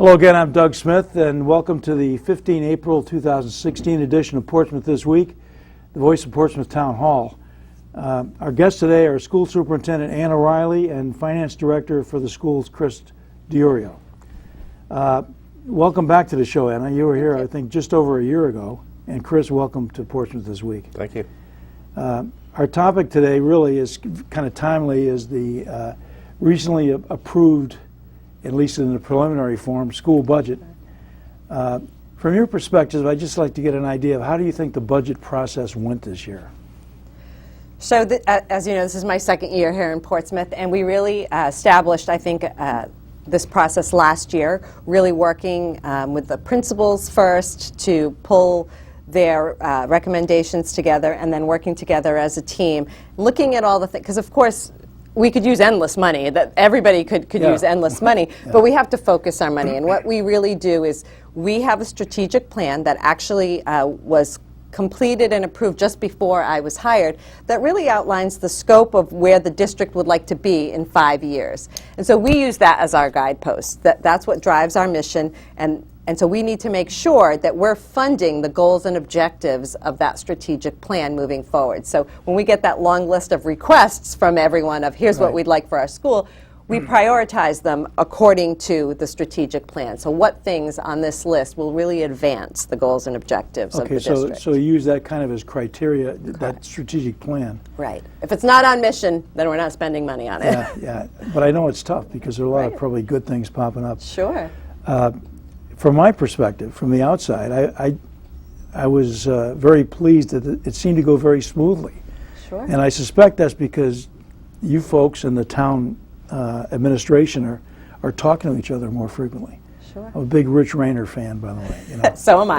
Hello again, I'm Doug Smith, and welcome to the 15 April 2016 edition of Portsmouth This Week, the Voice of Portsmouth Town Hall. Our guests today are School Superintendent Ann O'Reilly and Finance Director for the schools, Chris DiIuro. Welcome back to the show, Anna. You were here, I think, just over a year ago. And Chris, welcome to Portsmouth This Week. Thank you. Our topic today really is kind of timely, is the recently approved, at least in the preliminary form, school budget. From your perspective, I'd just like to get an idea of how do you think the budget process went this year? So, as you know, this is my second year here in Portsmouth, and we really established, I think, this process last year, really working with the principals first to pull their recommendations together, and then working together as a team, looking at all the things, because of course, we could use endless money, that everybody could use endless money, but we have to focus our money. And what we really do is we have a strategic plan that actually was completed and approved just before I was hired that really outlines the scope of where the district would like to be in 5 years. And so we use that as our guidepost. That's what drives our mission, and so we need to make sure that we're funding the goals and objectives of that strategic plan moving forward. So when we get that long list of requests from everyone of here's what we'd like for our school, we prioritize them according to the strategic plan. So what things on this list will really advance the goals and objectives of the district. So you use that kind of as criteria, that strategic plan. Right. If it's not on mission, then we're not spending money on it. Yeah. But I know it's tough because there are a lot of probably good things popping up. Sure. From my perspective, from the outside, I was very pleased that it seemed to go very smoothly. Sure. And I suspect that's because you folks in the town administration are talking to each other more frequently. Sure. I'm a big Rich Rayner fan, by the way. You know. So am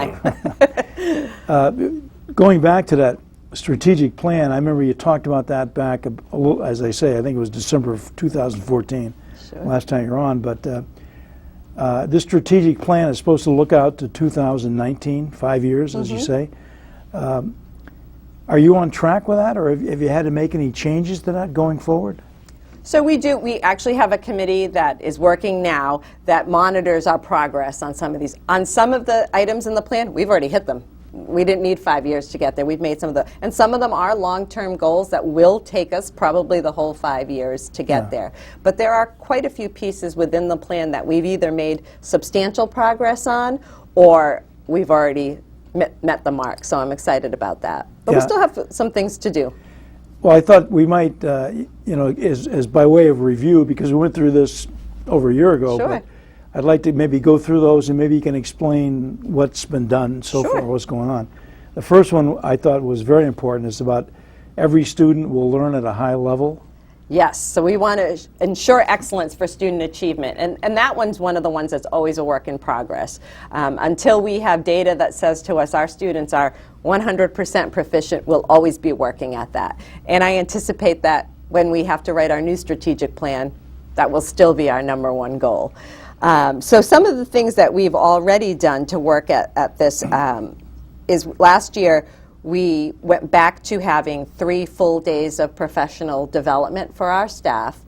I. Going back to that strategic plan, I remember you talked about that back, as I say, I think it was December of 2014, last time you were on. But this strategic plan is supposed to look out to 2019, 5 years, as you say. Are you on track with that, or have you had to make any changes to that going forward? So we do. We actually have a committee that is working now that monitors our progress on some of these. On some of the items in the plan, we've already hit them. We didn't need 5 years to get there. We've made some of the, and some of them are long-term goals that will take us probably the whole 5 years to get there. But there are quite a few pieces within the plan that we've either made substantial progress on or we've already met the mark. So I'm excited about that. But we still have some things to do. Well, I thought we might, you know, as by way of review, because we went through this over a year ago. Sure. But I'd like to maybe go through those, and maybe you can explain what's been done so far, what's going on. The first one I thought was very important. It's about every student will learn at a high level. Yes, so we want to ensure excellence for student achievement, and that one's one of the ones that's always a work in progress. Until we have data that says to us our students are 100% proficient, we'll always be working at that. And I anticipate that when we have to write our new strategic plan, that will still be our #1 goal. So some of the things that we've already done to work at this is last year we went back to having 3 full days of professional development for our staff.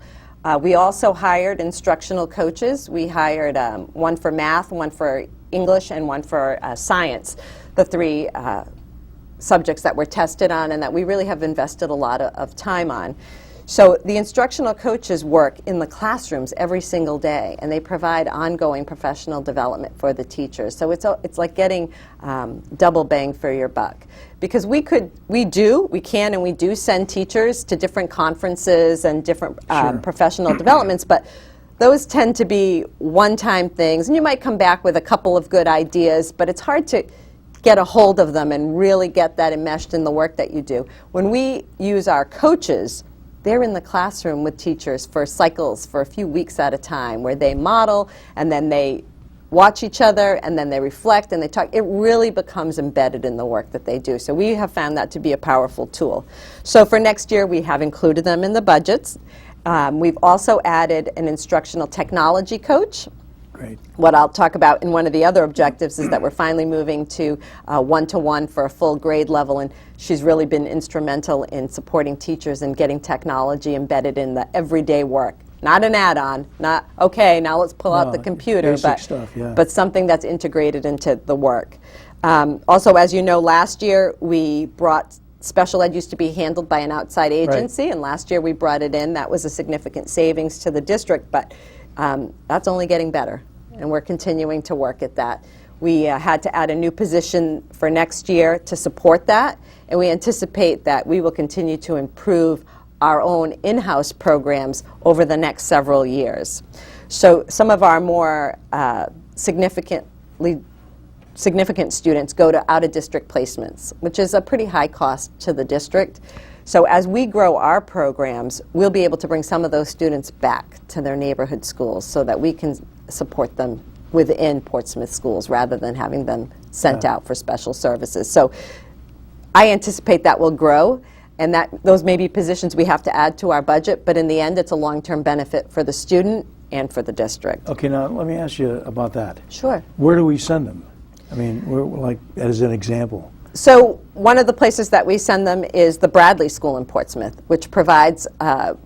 We also hired instructional coaches. We hired one for math, one for English, and one for science, the 3 subjects that we're tested on and that we really have invested a lot of time on. So the instructional coaches work in the classrooms every single day, and they provide ongoing professional development for the teachers. So it's like getting double bang for your buck. Because we can and we do send teachers to different conferences and different professional developments, but those tend to be one-time things, and you might come back with a couple of good ideas, but it's hard to get a hold of them and really get that enmeshed in the work that you do. When we use our coaches, they're in the classroom with teachers for cycles for a few weeks at a time where they model and then they watch each other and then they reflect and they talk. It really becomes embedded in the work that they do. So we have found that to be a powerful tool. So for next year, we have included them in the budgets. We've also added an instructional technology coach. Great. What I'll talk about in one of the other objectives is that we're finally moving to one-to-one for a full grade level, and she's really been instrumental in supporting teachers and getting technology embedded in the everyday work. not an add-on, not, okay, now let's pull out No, the computer, basic stuff, yeah. but something that's integrated into the work. Also, as you know, last year we brought special ed used to be handled by an outside agency, and last year we brought it in. That was a significant savings to the district, but that's only getting better, and we're continuing to work at that. We had to add a new position for next year to support that, and we anticipate that we will continue to improve our own in-house programs over the next several years. So some of our more significant students go to out-of-district placements, which is a pretty high cost to the district. So as we grow our programs, we'll be able to bring some of those students back to their neighborhood schools so that we can support them within Portsmouth schools rather than having them sent out for special services. So I anticipate that will grow, and that those may be positions we have to add to our budget, but in the end it's a long-term benefit for the student and for the district. Okay, now let me ask you about that. Sure. Where do we send them? I mean, like, as an example. So one of the places that we send them is the Bradley School in Portsmouth, which provides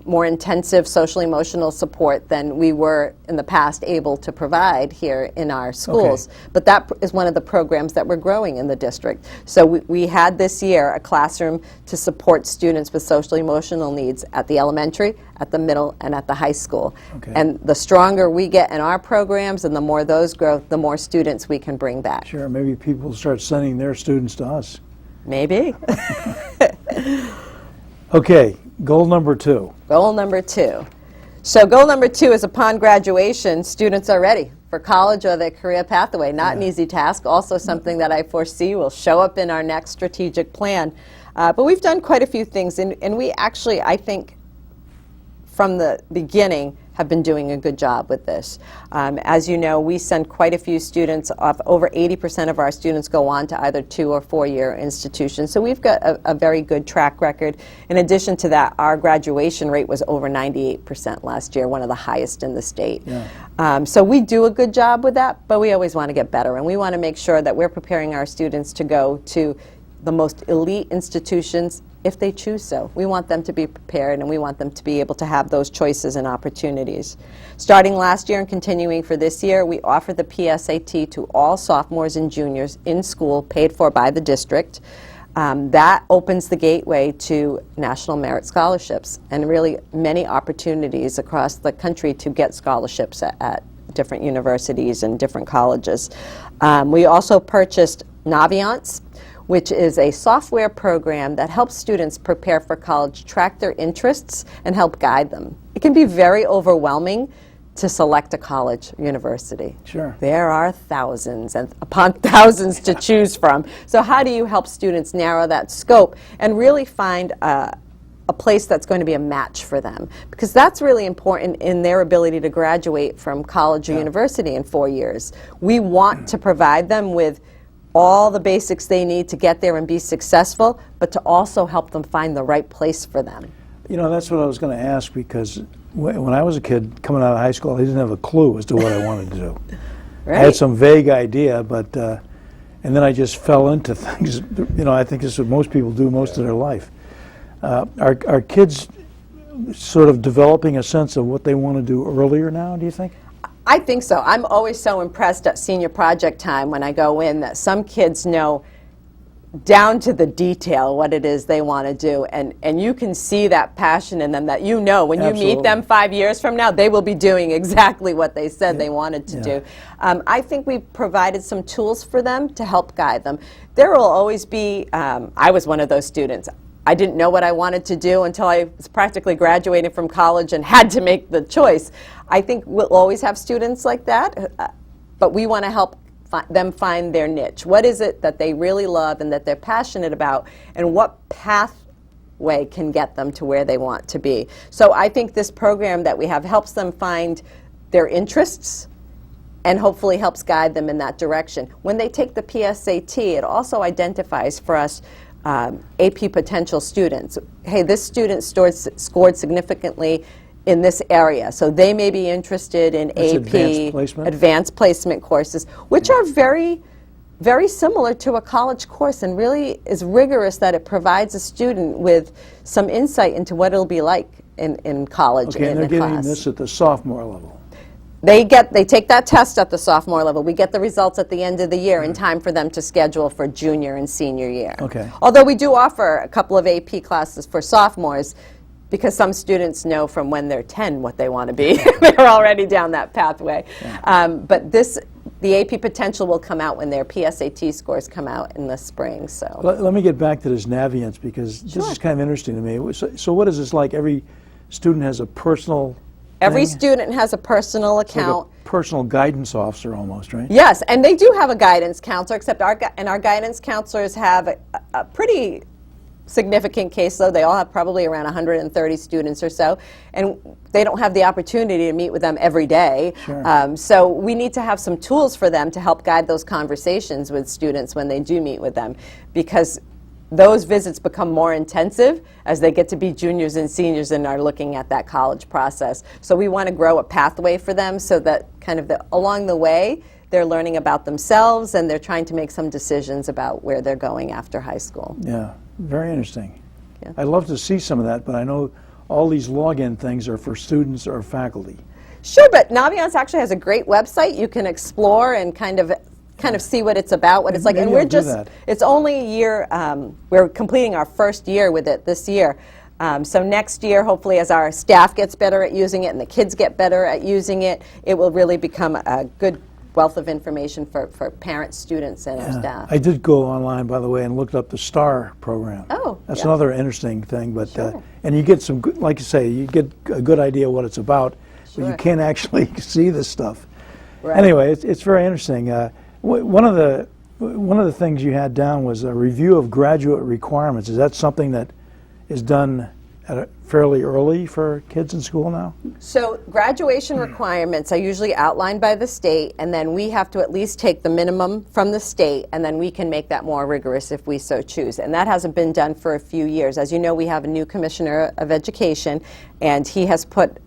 more intensive social-emotional support than we were in the past able to provide here in our schools. Okay. But that is one of the programs that we're growing in the district. So we had this year a classroom to support students with social-emotional needs at the elementary, at the middle, and at the high school. Okay. And the stronger we get in our programs and the more those grow, the more students we can bring back. Sure, maybe people start sending their students to us. Maybe. Okay, goal number 2. Goal number 2. So goal number 2 is upon graduation, students are ready for college or their career pathway. Not an easy task, also something that I foresee will show up in our next strategic plan. But we've done quite a few things, and we actually, I think, from the beginning, have been doing a good job with this. As you know, we send quite a few students off. Over 80% of our students go on to either 2- or 4-year institutions. So we've got a very good track record. In addition to that, our graduation rate was over 98% last year, one of the highest in the state. Yeah. So we do a good job with that, but we always want to get better. And we want to make sure that we're preparing our students to go to the most elite institutions if they choose so. We want them to be prepared, and we want them to be able to have those choices and opportunities. Starting last year and continuing for this year, we offer the PSAT to all sophomores and juniors in school, paid for by the district. That opens the gateway to national merit scholarships and really many opportunities across the country to get scholarships at different universities and different colleges. We also purchased Naviance, which is a software program that helps students prepare for college, track their interests, and help guide them. It can be very overwhelming to select a college or university. Sure. There are thousands and upon thousands to choose from. So how do you help students narrow that scope and really find a place that's going to be a match for them? Because that's really important in their ability to graduate from college or university in 4 years. We want to provide them with all the basics they need to get there and be successful, but to also help them find the right place for them. You know, that's what I was going to ask, because when I was a kid coming out of high school, I didn't have a clue as to what I wanted to do. Right. I had some vague idea, but and then I just fell into things. You know, I think this is what most people do most of their life. Are kids sort of developing a sense of what they want to do earlier now, do you think? I think so. I'm always so impressed at senior project time when I go in that some kids know down to the detail what it is they want to do, and you can see that passion in them, that you know when you meet them 5 years from now, they will be doing exactly what they said they wanted to do. I think we've provided some tools for them to help guide them. There will always be, I was one of those students. I didn't know what I wanted to do until I was practically graduating from college and had to make the choice. I think we'll always have students like that, but we want to help them find their niche. What is it that they really love and that they're passionate about, and what pathway can get them to where they want to be? So I think this program that we have helps them find their interests and hopefully helps guide them in that direction. When they take the PSAT, it also identifies for us AP potential students. Hey, this student scored significantly in this area, so they may be interested in AP advanced placement courses, which are very, very similar to a college course, and really is rigorous that it provides a student with some insight into what it'll be like in college Okay, in and they're the getting class. this at the sophomore level. They take that test at the sophomore level. We get the results at the end of the year in time for them to schedule for junior and senior year. Okay. Although we do offer a couple of AP classes for sophomores, because some students know from when they're 10 what they want to be. They're already down that pathway. But the AP potential will come out when their PSAT scores come out in the spring. So Let me get back to this Naviance, because this is kind of interesting to me. So what is this like? Every student has a personal every thing? student has a personal Like account. a personal guidance officer almost, right? Yes, and they do have a guidance counselor, except our guidance counselors have a pretty significant caseload. They all have probably around 130 students or so, and they don't have the opportunity to meet with them every day. Sure. So we need to have some tools for them to help guide those conversations with students when they do meet with them, because those visits become more intensive as they get to be juniors and seniors and are looking at that college process. So we want to grow a pathway for them so that kind of along the way they're learning about themselves and they're trying to make some decisions about where they're going after high school. Yeah, very interesting. Yeah. I'd love to see some of that, but I know all these login things are for students or faculty. Sure, but Naviance actually has a great website you can explore and kind of see what it's about, what it's like. Maybe And we're I'll do just, that. it's only a year, we're completing our first year with it this year. So next year, hopefully, as our staff gets better at using it and the kids get better at using it, it will really become a good wealth of information for parents, students, and our staff. I did go online, by the way, and looked up the STAR program. Oh, That's yeah. another interesting thing. But Sure. and you get some good, like you say, you get a good idea what it's about, but you Sure. can't actually see this stuff. Right. Anyway, it's very interesting. One of the things you had down was a review of graduate requirements. Is that something that is done fairly early for kids in school now? So graduation requirements are usually outlined by the state, and then we have to at least take the minimum from the state, and then we can make that more rigorous if we so choose. And that hasn't been done for a few years. As you know, we have a new commissioner of education, and he has put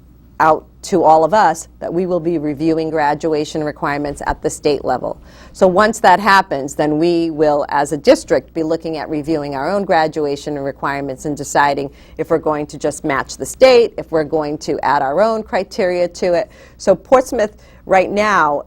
out to all of us that we will be reviewing graduation requirements at the state level. So once that happens, then we will, as a district, be looking at reviewing our own graduation requirements and deciding if we're going to just match the state, if we're going to add our own criteria to it. So Portsmouth right now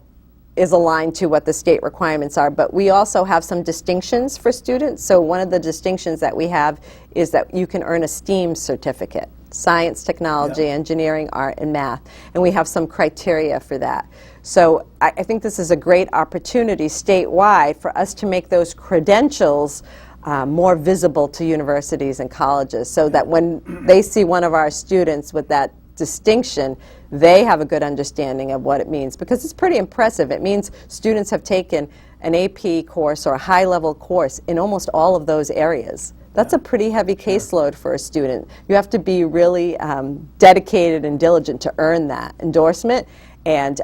is aligned to what the state requirements are, but we also have some distinctions for students. So one of the distinctions that we have is that you can earn a STEAM certificate: science, technology, engineering, art, and math. And we have some criteria for that. So I think this is a great opportunity statewide for us to make those credentials more visible to universities and colleges, so that when they see one of our students with that distinction, they have a good understanding of what it means, because it's pretty impressive. It means students have taken an AP course or a high-level course in almost all of those areas. That's a pretty heavy caseload for a student. You have to be really dedicated and diligent to earn that endorsement, and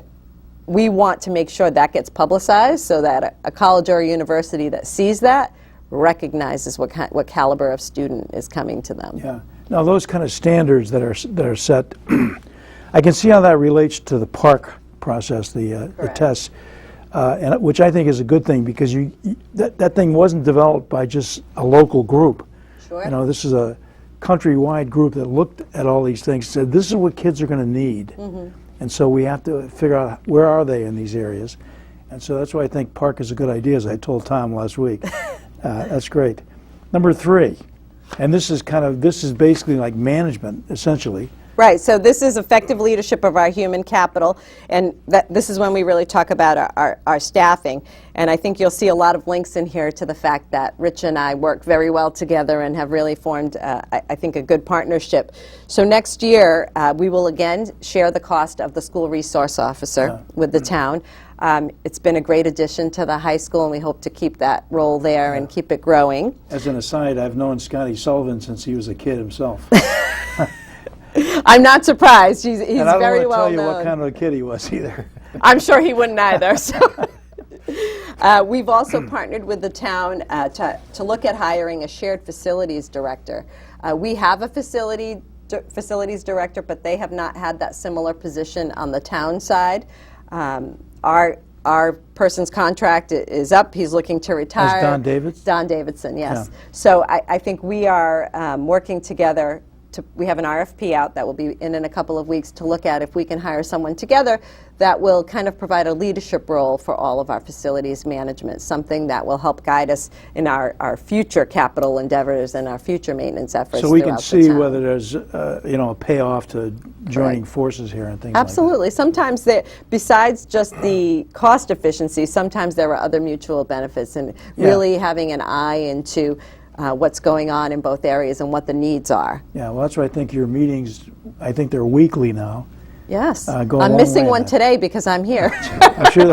we want to make sure that gets publicized so that a college or a university that sees that recognizes what caliber of student is coming to them. Yeah. Now those kind of standards that are set, I can see how that relates to the PARC process, the tests, and which I think is a good thing, because that thing wasn't developed by just a local group. Sure. You know, this is a countrywide group that looked at all these things, said this is what kids are going to need, and so we have to figure out where are they in these areas, and so that's why I think PARC is a good idea, as I told Tom last week. That's great. Number 3, and this is basically like management essentially. Right, so this is effective leadership of our human capital, and this is when we really talk about our staffing. And I think you'll see a lot of links in here to the fact that Rich and I work very well together and have really formed, I think, a good partnership. So next year, we will again share the cost of the school resource officer with the town. It's been a great addition to the high school, and we hope to keep that role there and keep it growing. As an aside, I've known Scotty Sullivan since he was a kid himself. I'm not surprised. He's And I don't very want to well tell you known. what kind of a kid he was either. I'm sure he wouldn't either. So. We've also partnered with the town to look at hiring a shared facilities director. We have a facilities director, but they have not had that similar position on the town side. Our person's contract is up. He's looking to retire. Don Davidson? Don Davidson, yes. Yeah. So I think we are working together we have an RFP out that will be in a couple of weeks to look at if we can hire someone together that will kind of provide a leadership role for all of our facilities management, something that will help guide us in our future capital endeavors and our future maintenance efforts. So we can throughout the see town. whether there's, a payoff to joining forces here and things Absolutely. Sometimes, besides just the cost efficiency, sometimes there are other mutual benefits, and really having an eye into what's going on in both areas and what the needs are. Yeah, well, that's why I think your meetings, I think they're weekly now. Yes. Go a I'm long missing way one then. today because I'm here. I'm sure,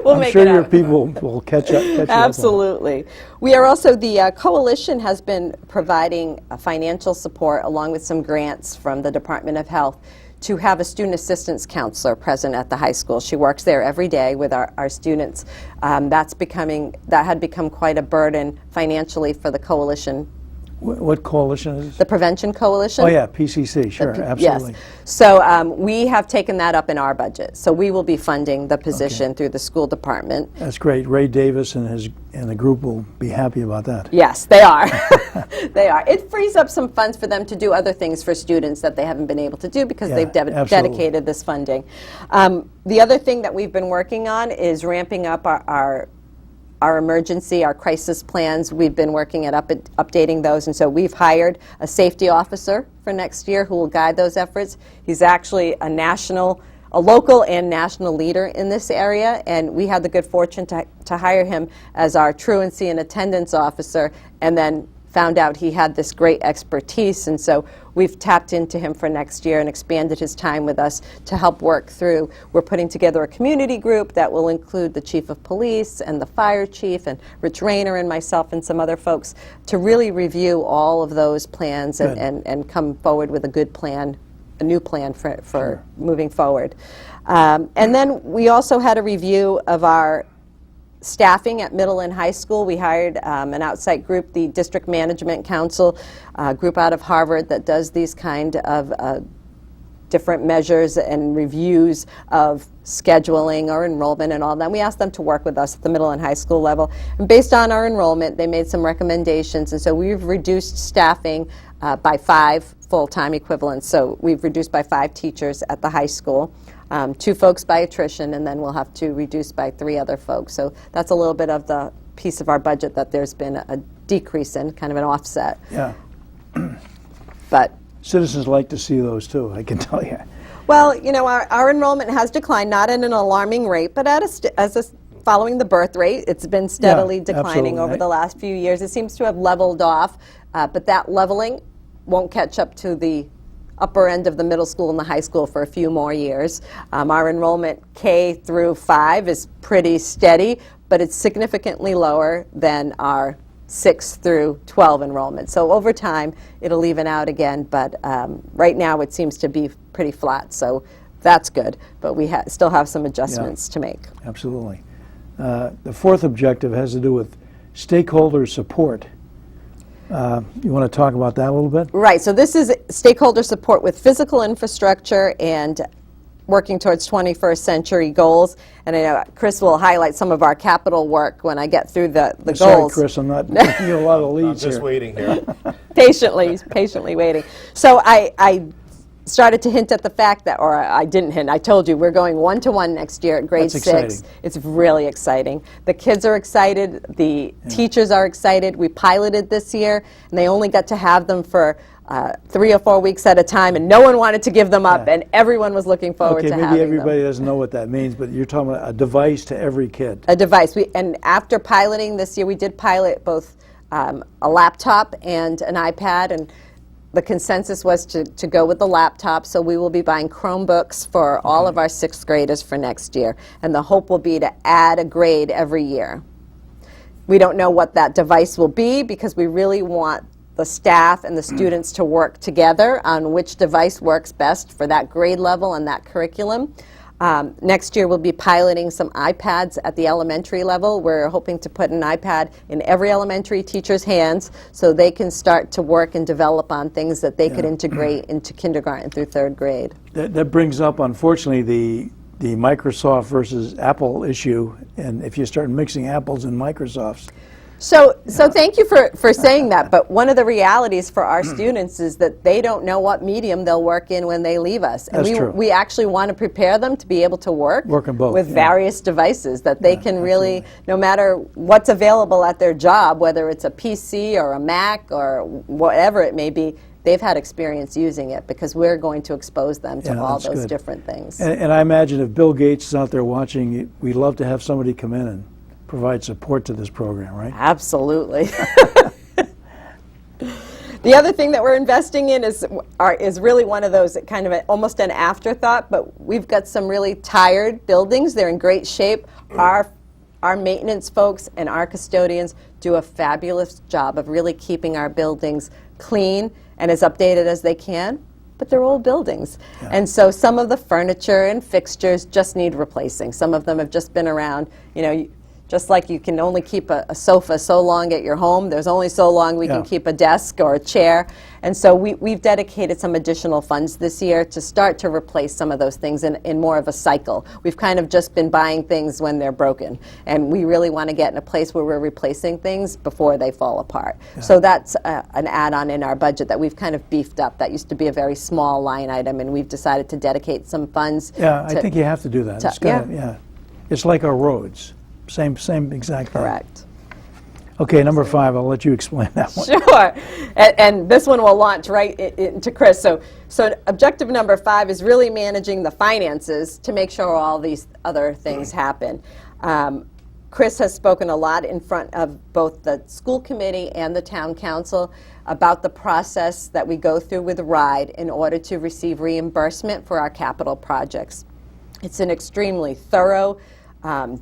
We'll I'm make sure it your out. people will catch up. Catch you up on it. Absolutely. We are also, the coalition has been providing financial support along with some grants from the Department of Health to have a student assistance counselor present at the high school. She works there every day with our students. That had become quite a burden financially for the coalition. What coalition is The this? Prevention Coalition? Oh, yeah, PCC, sure, absolutely. Yes. So we have taken that up in our budget. So we will be funding the position through the school department. That's great. Ray Davis and the group will be happy about that. Yes, they are. They are. It frees up some funds for them to do other things for students that they haven't been able to do because they've absolutely. dedicated this funding. The other thing that we've been working on is ramping up our emergency, our crisis plans. We've been working at updating those, and so we've hired a safety officer for next year who will guide those efforts. He's actually a local and national leader in this area, and we had the good fortune to hire him as our truancy and attendance officer, and then found out he had this great expertise, and so we've tapped into him for next year and expanded his time with us to help work through. We're putting together a community group that will include the chief of police and the fire chief and Rich Rayner and myself and some other folks to really review all of those plans and come forward with a good plan, a new plan for moving forward. And then we also had a review of our staffing at middle and high school. We hired an outside group, the District Management Council, a group out of Harvard that does these kind of different measures and reviews of scheduling or enrollment and all that. We asked them to work with us at the middle and high school level. And based on our enrollment, they made some recommendations, and so we've reduced staffing by 5 full-time equivalents. So we've reduced by 5 teachers at the high school. 2 folks by attrition, and then we'll have to reduce by 3 other folks. So that's a little bit of the piece of our budget that there's been a decrease in, kind of an offset. Yeah. But Citizens like to see those too, I can tell you. well, our enrollment has declined, not at an alarming rate, but following the birth rate, it's been steadily declining absolutely. over the last few years. It seems to have leveled off, but that leveling won't catch up to the upper end of the middle school and the high school for a few more years. Our enrollment K through 5 is pretty steady, but it's significantly lower than our 6 through 12 enrollment. So over time, it'll even out again, but right now it seems to be pretty flat, so that's good, but we still have some adjustments to make. Absolutely. The fourth objective has to do with stakeholder support. You want to talk about that a little bit? Right, so this is stakeholder support with physical infrastructure and working towards 21st century goals. And I know Chris will highlight some of our capital work when I get through the goals. Sorry, Chris, I'm not giving you a lot of I'm leads just here. waiting here. Patiently waiting. So I started to hint at the fact that, or I didn't hint, I told you we're going 1-to-1 next year at grade That's 6. exciting. It's really exciting. The kids are excited, the teachers are excited. We piloted this year, and they only got to have them for 3 or 4 weeks at a time, and no one wanted to give them up, and everyone was looking forward Okay, to maybe having everybody them. doesn't know what that means, but you're talking about a device to every kid. A device. And after piloting this year, we did pilot both a laptop and an iPad, and the consensus was to go with the laptop, so we will be buying Chromebooks for all of our 6th graders for next year, and the hope will be to add a grade every year. We don't know what that device will be because we really want the staff and the students to work together on which device works best for that grade level and that curriculum. Next year we'll be piloting some iPads at the elementary level. We're hoping to put an iPad in every elementary teacher's hands so they can start to work and develop on things that they could integrate into kindergarten through 3rd grade. That brings up, unfortunately, the Microsoft versus Apple issue, and if you start mixing Apples and Microsofts, So thank you for saying that, but one of the realities for our students is that they don't know what medium they'll work in when they leave us. And That's true. we actually want to prepare them to be able to work in both, with yeah. various devices, that they can really, no matter what's available at their job, whether it's a PC or a Mac or whatever it may be, they've had experience using it, because we're going to expose them to all that's those good. different things. And I imagine if Bill Gates is out there watching, we'd love to have somebody come in and provide support to this program, right? Absolutely. The other thing that we're investing in is really one of those kind of almost an afterthought, but we've got some really tired buildings. They're in great shape. Our maintenance folks and our custodians do a fabulous job of really keeping our buildings clean and as updated as they can, but they're old buildings. Yeah. And so some of the furniture and fixtures just need replacing. Some of them have just been around, just like you can only keep a sofa so long at your home, there's only so long we can keep a desk or a chair. And so we've dedicated some additional funds this year to start to replace some of those things in more of a cycle. We've kind of just been buying things when they're broken, and we really want to get in a place where we're replacing things before they fall apart. Yeah. So that's an add-on in our budget that we've kind of beefed up. That used to be a very small line item, and we've decided to dedicate some funds. Yeah, I think you have to do that. It's kinda, it's like our roads. Same exact thing. Correct. Okay, number 5, I'll let you explain that one. Sure. And this one will launch right into Chris. So objective number 5 is really managing the finances to make sure all these other things happen. Chris has spoken a lot in front of both the school committee and the town council about the process that we go through with RIDE in order to receive reimbursement for our capital projects. It's an extremely thorough,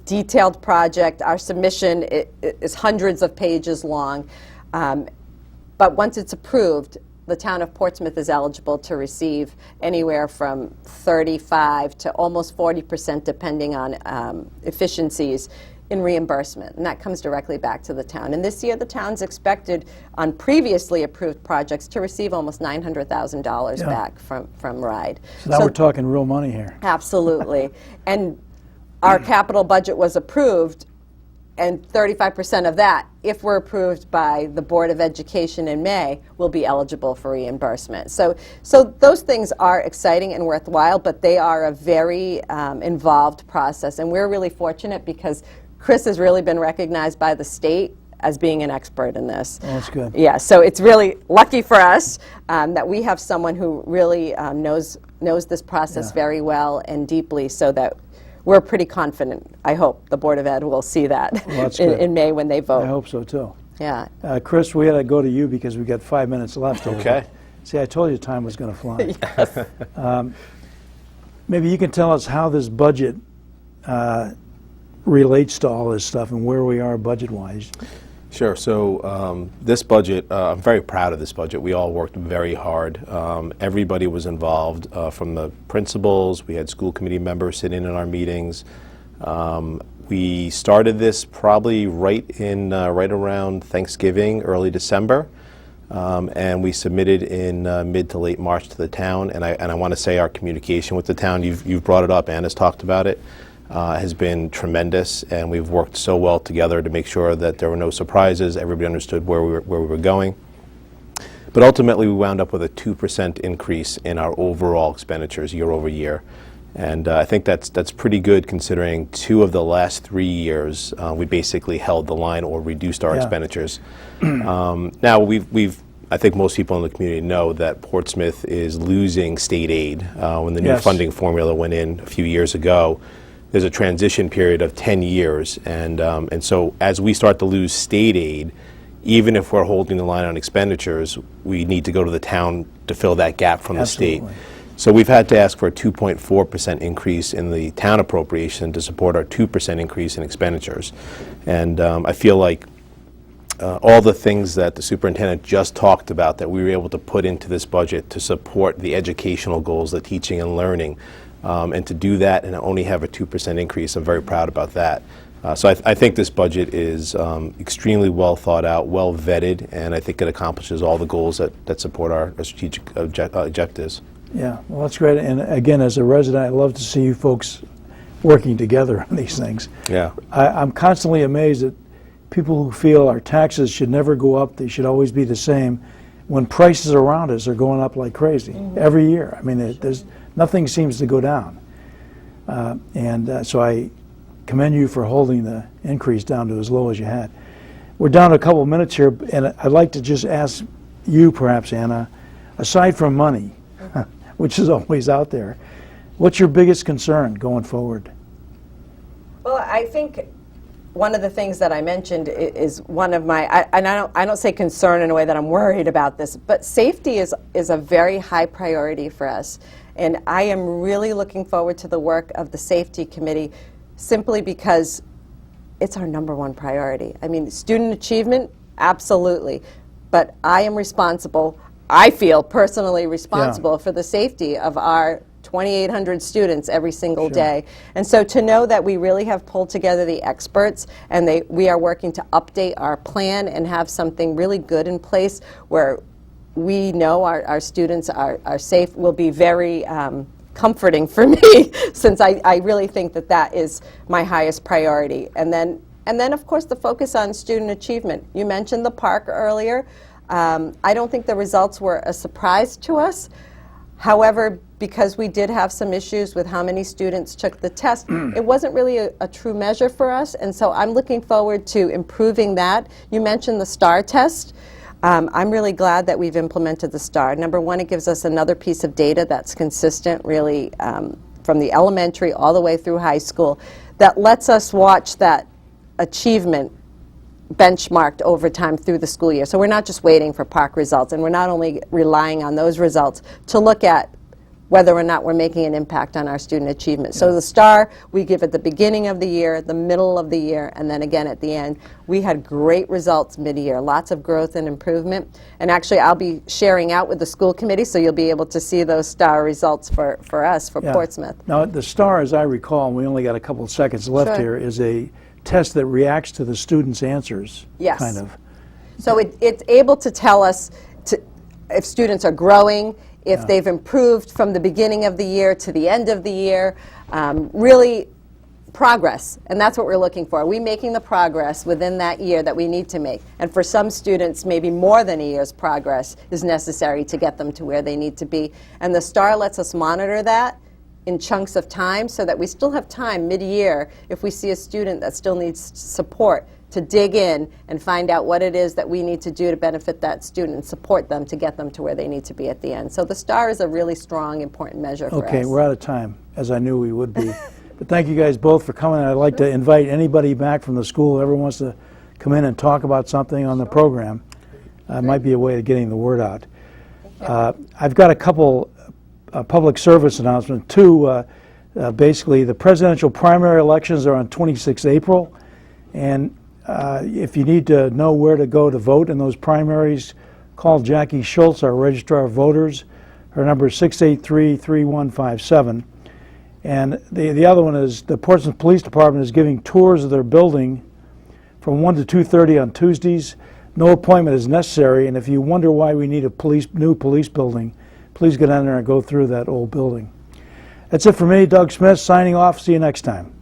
detailed project. Our submission is hundreds of pages long, but once it's approved, the town of Portsmouth is eligible to receive anywhere from 35 to almost 40%, depending on efficiencies, in reimbursement, and that comes directly back to the town. And this year, the town's expected on previously approved projects to receive almost $900,000 back from RIDE. So now we're talking real money here. Absolutely. And our capital budget was approved, and 35% of that, if we're approved by the Board of Education in May, will be eligible for reimbursement. So those things are exciting and worthwhile, but they are a very involved process, and we're really fortunate because Chris has really been recognized by the state as being an expert in this. Oh, that's good. Yeah, so it's really lucky for us that we have someone who really knows this process very well and deeply, so that we're pretty confident. I hope the Board of Ed will see that in May when they vote. I hope so too. Yeah. Chris, we had to go to you because we've got 5 minutes left. Okay. See, I told you time was going to fly. Yes. Maybe you can tell us how this budget relates to all this stuff and where we are budget-wise. Sure. So this budget, I'm very proud of this budget. We all worked very hard. Everybody was involved, from the principals. We had school committee members sit in our meetings. We started this probably right around Thanksgiving, early December, and we submitted in mid to late March to the town. And I want to say our communication with the town, you've brought it up, Anna's talked about it, has been tremendous, and we've worked so well together to make sure that there were no surprises. Everybody understood where we were going. But ultimately, we wound up with a 2% increase in our overall expenditures year over year. And I think that's pretty good, considering 2 of the last 3 years we basically held the line or reduced our expenditures. Now, I think most people in the community know that Portsmouth is losing state aid. When the new funding formula went in a few years ago, there's a transition period of 10 years, and so as we start to lose state aid, even if we're holding the line on expenditures, we need to go to the town to fill that gap from the state. So we've had to ask for a 2.4% increase in the town appropriation to support our 2% increase in expenditures. And I feel like all the things that the superintendent just talked about that we were able to put into this budget to support the educational goals, the teaching and learning, and to do that and only have a 2% increase, I'm very proud about that. So I think this budget is extremely well thought out, well vetted, and I think it accomplishes all the goals that support our strategic objectives. Yeah, well, that's great. And again, as a resident, I love to see you folks working together on these things. Yeah. I'm constantly amazed that people who feel our taxes should never go up, they should always be the same, when prices around us are going up like crazy every year. I mean, nothing seems to go down. So I commend you for holding the increase down to as low as you had. We're down to a couple of minutes here, and I'd like to just ask you, perhaps, Anna, aside from money, which is always out there, what's your biggest concern going forward? Well, I think one of the things that I mentioned is one of my, and I don't say concern in a way that I'm worried about this, but safety is a very high priority for us. And I am really looking forward to the work of the safety committee simply because it's our #1 priority. I mean, student achievement, absolutely. But I am responsible, I feel personally responsible for the safety of our 2,800 students every single day. And so to know that we really have pulled together the experts and we are working to update our plan and have something really good in place where we know our students are safe will be very comforting for me since I really think that is my highest priority. And then of course the focus on student achievement. You mentioned the park earlier. I don't think the results were a surprise to us. However, because we did have some issues with how many students took the test, it wasn't really a true measure for us, and so I'm looking forward to improving that. You mentioned the STAR test. I'm really glad that we've implemented the STAR. #1, it gives us another piece of data that's consistent, really, from the elementary all the way through high school, that lets us watch that achievement benchmarked over time through the school year. So we're not just waiting for park results, and we're not only relying on those results to look at whether or not we're making an impact on our student achievement. So the STAR, we give at the beginning of the year, the middle of the year, and then again at the end. We had great results mid-year, lots of growth and improvement. And actually, I'll be sharing out with the school committee, so you'll be able to see those STAR results for us, for Portsmouth. Now, the STAR, as I recall, we only got a couple of seconds left here, is a test that reacts to the students' answers, kind of. So it's able to tell us if students are growing, if they've improved from the beginning of the year to the end of the year, really progress. And that's what we're looking for. Are we making the progress within that year that we need to make? And for some students, maybe more than a year's progress is necessary to get them to where they need to be. And the STAR lets us monitor that in chunks of time so that we still have time mid-year if we see a student that still needs support to dig in and find out what it is that we need to do to benefit that student and support them to get them to where they need to be at the end. So the STAR is a really strong, important measure for us. Okay, we're out of time, as I knew we would be. But thank you guys both for coming. I'd like to invite anybody back from the school who ever wants to come in and talk about something on the program. Might be a way of getting the word out. I've got a couple public service announcements. Two, basically the presidential primary elections are on 26 April. And if you need to know where to go to vote in those primaries, call Jackie Schultz, our Registrar of Voters. Her number is 683-3157. And the other one is the Portsmouth Police Department is giving tours of their building from 1 to 2:30 on Tuesdays. No appointment is necessary, and if you wonder why we need a new police building, please get down there and go through that old building. That's it for me, Doug Smith, signing off. See you next time.